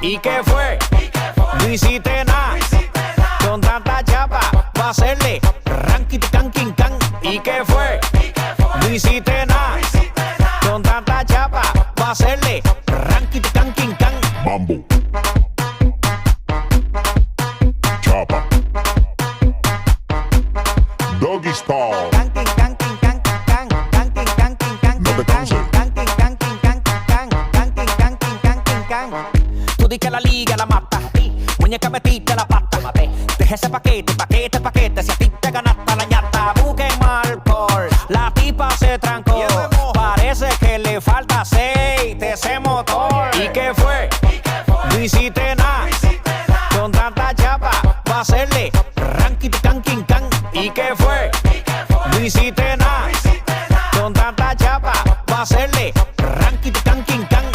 ¿Y qué fue? No hiciste nada. Con tanta chapa, va a hacerle ranking can king can. ¿Y qué fue? No hiciste nada. Con tanta chapa, va a hacerle ranking can king can. Mambo. Chapa. Doggy style. No te canses. Tú di que la liga la mata. Muñeca metiste la pata. Deja ese paquete, paquete. Si a ti te ganaste la ñata, busquen alcohol. La tipa se trancó. Parece que le falta aceite ese motor. ¿Y qué fue? No hiciste nada. Con tanta chapa, va a hacerle ranking can king can. ¿Y qué fue? No hiciste nada. Con tanta chapa, va a hacerle ranking can king can.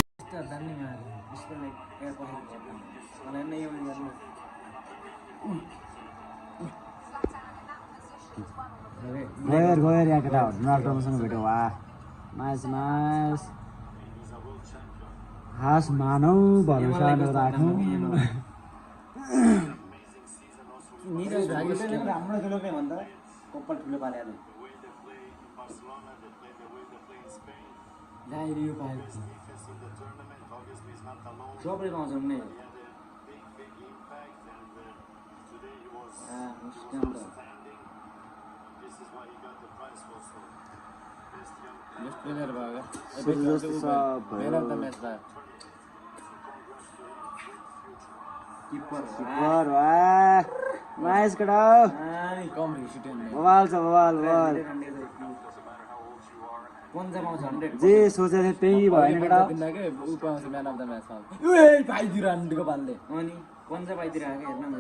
गएर यहाँ केटाहरू नर्टमसँग भेट्यो वा nice nice हास मानौ भरोसा राखौँ राम्रो खेलो के भन्दा कप्पल ठुलो पालेले लाइरियो पाएको सबै पाउँछौँ नि मुस्कान त Just player baga. Player of the match back. Keeper. वाह नाइस केटाउ कम रिसिट हैन बवाल छ बवाल कोन जमाउँछ 100 जे सोचे थिए त्यही भएन केटा दिनदा के उ पाउँछ म्यान अफ द म्याच पाउँछ ए भाइ दिरा अन्डको पाल्ले अनि कोन चाहिँ भाइ दिरा के हेर्न न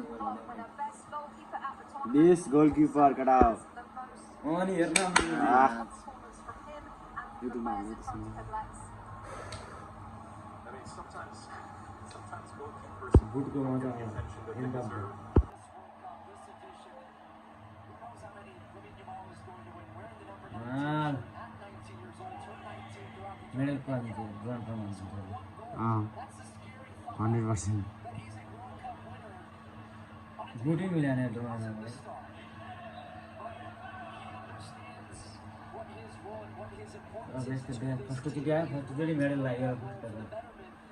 20 गोलकिपर केटाउ अनि हेर्न यो त मान्नु बुटको मजा एकदम मेडल पाएको ग्रान्ड फाइनल 100% बुटै मिलाएन टुर्नामेन्टमा फर्स्ट चोटि मेडल लाग्यो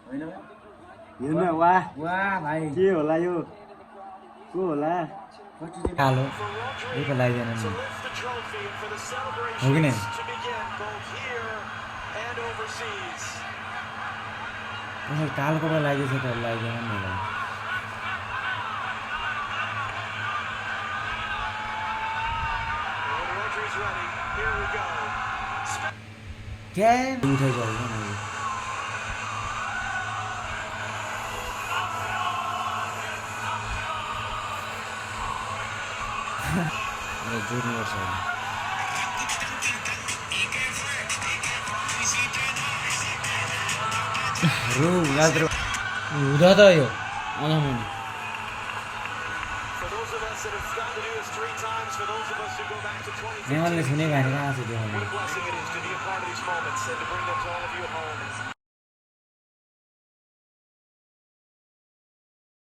होइन हेर्नु वाह वाह भाइ के होला यो को होला कालो एक लाग्दैन नि हो कि नै कालो कपडा लागेछ त लाग्दैन नि होला क्या उठाइ गयो जुनियर छ हुँदा त यो नेवालले छुने भनेर आएको छ त्यो